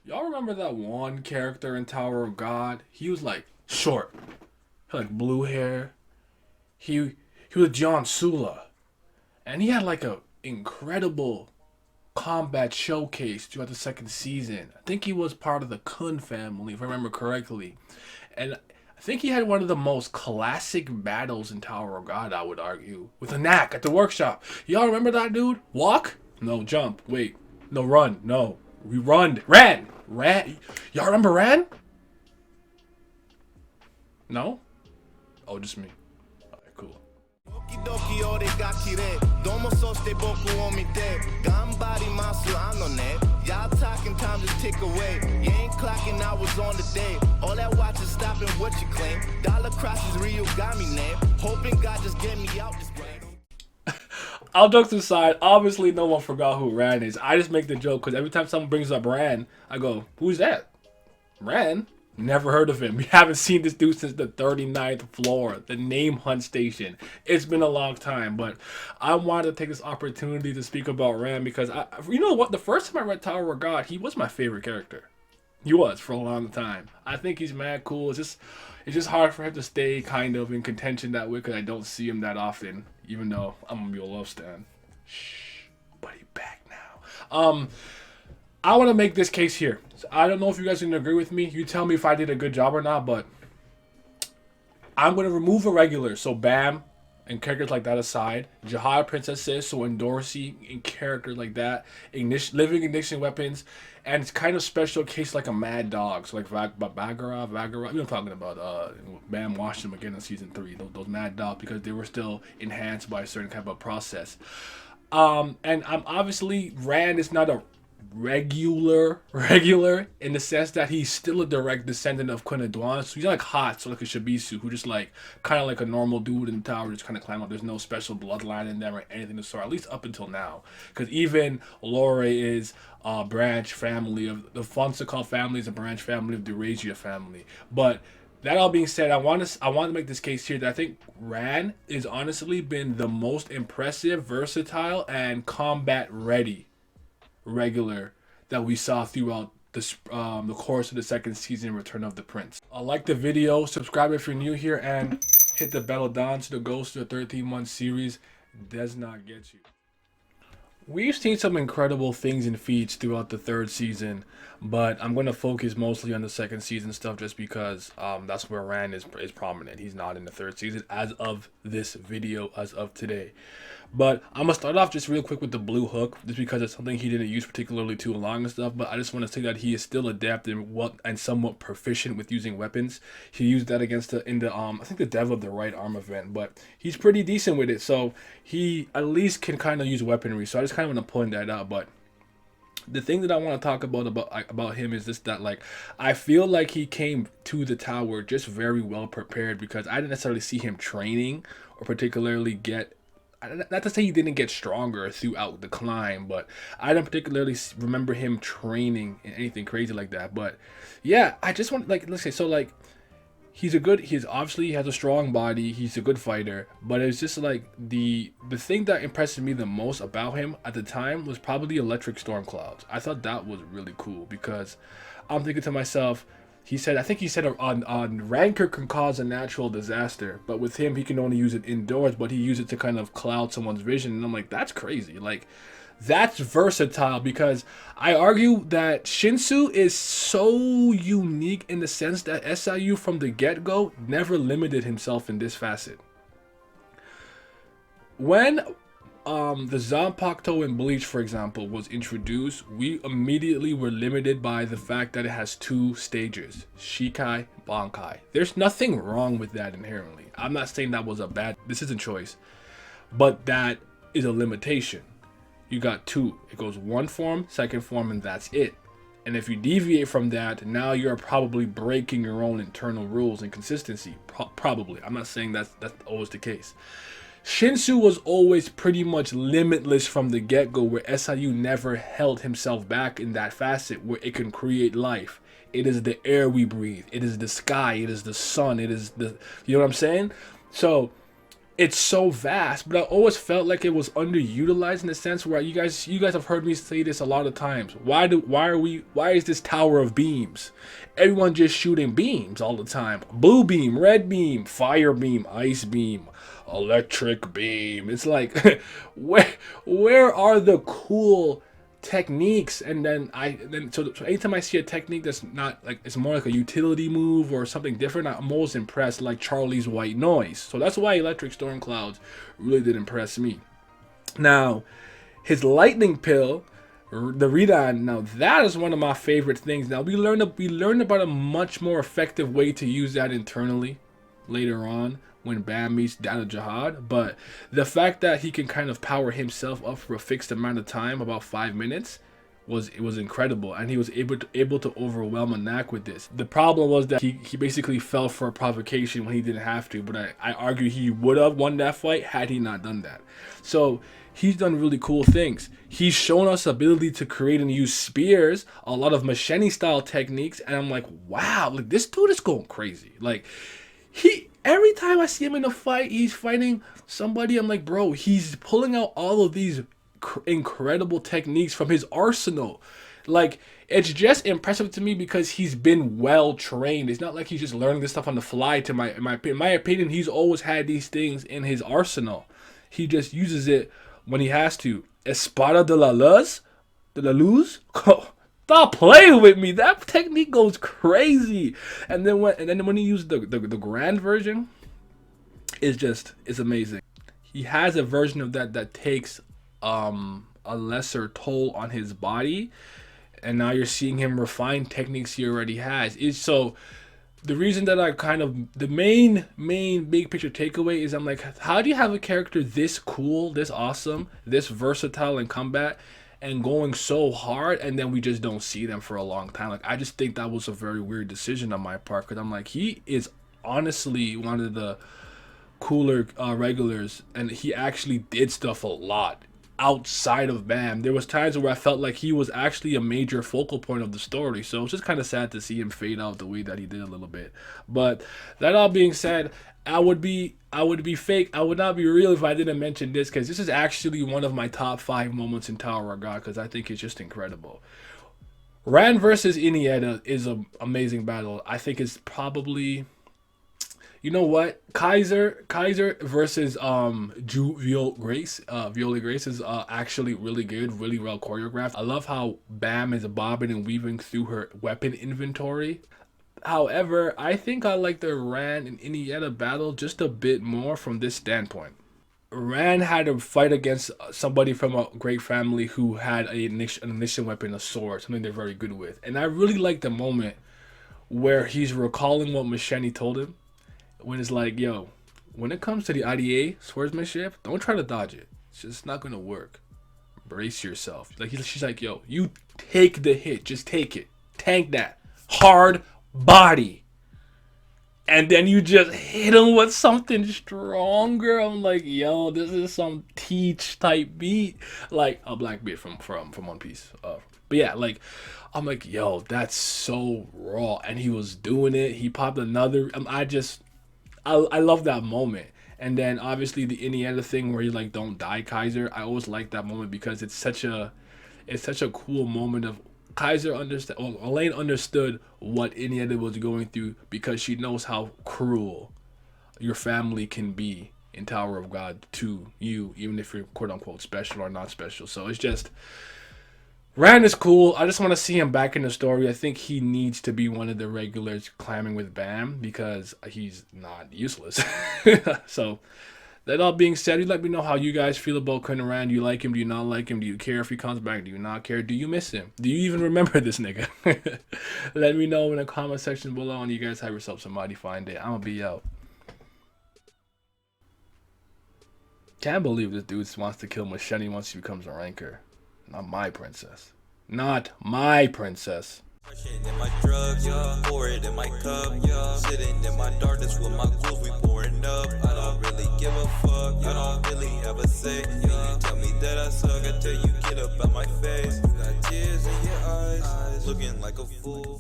Y'all remember that one character in Tower of God? He was like short, he had like blue hair. He was John Sula, and he had like a incredible combat showcase throughout the second season. I think he was part of the Khun family, if I remember correctly. And I think he had one of the most classic battles in Tower of God, I would argue, with a knack at the workshop. Y'all remember that dude? Walk? No, jump. Wait. No, run. No. We run. Ran. Ran. Y'all remember Ran? No? Oh, just me. Alright, cool. 時々俺が綺麗どうもそして僕を見て頑張りますあのね Y'all talking time to tick away You ain't clocking I was on the day All that watch is stopping what you claim Dollar crosses real got me name Hoping God just get me out this game All jokes aside, obviously no one forgot who Ran is. I just make the joke because every time someone brings up Ran, I go, who's that? Ran? Never heard of him. We haven't seen this dude since the 39th floor, the name hunt station. It's been a long time, but I wanted to take this opportunity to speak about Ram because you know what? The first time I read Tower of God, he was my favorite character. He was for a long time. I think he's mad cool. It's just hard for him to stay kind of in contention that way because I don't see him that often. Even though I'm gonna be a love stan. Shh, but he back now. I want to make this case here. So I don't know if you guys can agree with me. You tell me if I did a good job or not, but I'm going to remove irregulars. So Bam and characters like that aside. Jihad Princess Sis, so Endorsey and characters like that. Living ignition weapons. And it's kind of special case like a Mad Dog. So like Bagara. You know what I'm talking about. Bam washed them again in season 3. Those Mad Dogs because they were still enhanced by a certain kind of a process. And I'm obviously Rand is not a regular in the sense that he's still a direct descendant of Khun. So he's not like hot, so like a Shibisu who just like kind of like a normal dude in the tower, just kind of climb up. There's no special bloodline in them or anything of the sort, at least up until now. Because even Lore is a branch family of the Fonseca family is a branch family of the Eurasia family. But that all being said, I want to make this case here that I think Ran is honestly been the most impressive, versatile, and combat ready regular that we saw throughout the course of the second season, Return of the Prince. Like the video, subscribe if you're new here, and hit the bell down so the Ghost of the 13-month series does not get you. We've seen some incredible things in feats throughout the third season, but I'm going to focus mostly on the second season stuff just because that's where Rand is prominent. He's not in the third season as of this video, as of today. But I'm going to start off just real quick with the blue hook, just because it's something he didn't use particularly too long and stuff, but I just want to say that he is still adept and somewhat proficient with using weapons. He used that against I think the Devil of the Right Arm event, but he's pretty decent with it, so he at least can kind of use weaponry, so I just kind of want to point that out. But the thing that I want to talk about him is just that, like, I feel like he came to the tower just very well prepared because I didn't necessarily see him training or particularly get, not to say he didn't get stronger throughout the climb, but I don't particularly remember him training in anything crazy like that. But yeah, I just want, like, let's say, so like, he's obviously he has a strong body, he's a good fighter, but it's just like the thing that impressed me the most about him at the time was probably electric storm clouds. I thought that was really cool because I'm thinking to myself, I think he said on Ranker can cause a natural disaster, but with him he can only use it indoors, but he used it to kind of cloud someone's vision, and I'm like, that's crazy. Like, that's versatile because I argue that Shinsu is so unique in the sense that SIU from the get-go never limited himself in this facet. When the Zanpakuto in Bleach, for example, was introduced, we immediately were limited by the fact that it has 2 stages, Shikai, Bankai. There's nothing wrong with that inherently. I'm not saying that was this isn't choice, but that is a limitation. You got 2. It goes 1 form, 2nd form, and that's it. And if you deviate from that, now you're probably breaking your own internal rules and consistency. Probably. I'm not saying that's always the case. Shinsu was always pretty much limitless from the get-go, where SIU never held himself back in that facet where it can create life. It is the air we breathe. It is the sky. It is the sun. It is the... You know what I'm saying? So it's so vast, but I always felt like it was underutilized in the sense where you guys have heard me say this a lot of times. Why is this tower of beams? Everyone just shooting beams all the time. Blue beam, red beam, fire beam, ice beam, electric beam. It's like where are the cool techniques? And so anytime I see a technique that's not like, it's more like a utility move or something different, I'm always impressed, like Charlie's white noise. So that's why Electric Storm Clouds really did impress me. Now, his lightning pill, the Ridan, now that is one of my favorite things. Now we learned about a much more effective way to use that internally later on when Bam meets Data Jihad, but the fact that he can kind of power himself up for a fixed amount of time, about 5 minutes, was incredible, and he was able to overwhelm Anak with this. The problem was that he basically fell for a provocation when he didn't have to, but I argue he would have won that fight had he not done that. So he's done really cool things. He's shown us ability to create and use spears, a lot of Machete style techniques, and I'm like, wow, like this dude is going crazy. Like every time I see him in a fight, he's fighting somebody, I'm like, bro, he's pulling out all of these incredible techniques from his arsenal. Like, it's just impressive to me because he's been well trained. It's not like he's just learning this stuff on the fly. In my opinion, he's always had these things in his arsenal. He just uses it when he has to. Espada de la Luz? De la Luz? Stop playing with me. That technique goes crazy. And then when he used the grand version, it's amazing. He has a version of that takes a lesser toll on his body, and now you're seeing him refine techniques he already has. So the reason that I kind of, the main big picture takeaway is, I'm like, how do you have a character this cool, this awesome, this versatile in combat, and going so hard, and then we just don't see them for a long time? Like, I just think that was a very weird decision on my part, because I'm like, he is honestly one of the cooler regulars, and he actually did stuff a lot outside of Bam. There was times where I felt like he was actually a major focal point of the story, so it's just kind of sad to see him fade out the way that he did a little bit. But that all being said, I would be fake, I would not be real if I didn't mention this, because this is actually one of my top 5 moments in Tower of God, because I think it's just incredible. Ran versus Iniesta is an amazing battle. I think it's probably, you know what, Kaiser versus Viola Grace is actually really good, really well choreographed. I love how Bam is bobbing and weaving through her weapon inventory. However, I think I like the Ran and Iniesta battle just a bit more from this standpoint. Ran had to fight against somebody from a great family who had an ignition weapon, a sword, something they're very good with. And I really like the moment where he's recalling what Machete told him, when it's like, yo, when it comes to the IDA swordsmanship, don't try to dodge it. It's just not going to work. Brace yourself. Like, she's like, yo, you take the hit. Just take it. Tank that. Hard body. And then you just hit him with something stronger. I'm like, yo, this is some Teach type beat. Like a black beat from One Piece. But yeah, like, I'm like, yo, that's so raw. And he was doing it. He popped another. I love that moment. And then obviously the Iniesta thing where you like, don't die, Kaiser. I always like that moment because it's such a cool moment of Kaiser Elaine understood what Iniesta was going through, because she knows how cruel your family can be in Tower of God to you, even if you're quote unquote special or not special. So it's just, Ran is cool. I just want to see him back in the story. I think he needs to be one of the regulars climbing with Bam, because he's not useless. So that all being said, you let me know how you guys feel about Khun Ran. Do you like him? Do you not like him? Do you care if he comes back? Do you not care? Do you miss him? Do you even remember this nigga? Let me know in the comment section below, and you guys have yourself some mighty fine day. I'm gonna be out. Can't believe this dude wants to kill Machete once he becomes a ranker. Not my princess. Not my princess. In my drugs, pour it in my cup, sitting in my darkness with my ghouls, we pouring up. I don't really give a fuck, you don't really have a say. You tell me that I suck, I tell you get up out my face. You got tears in your eyes, looking like a fool.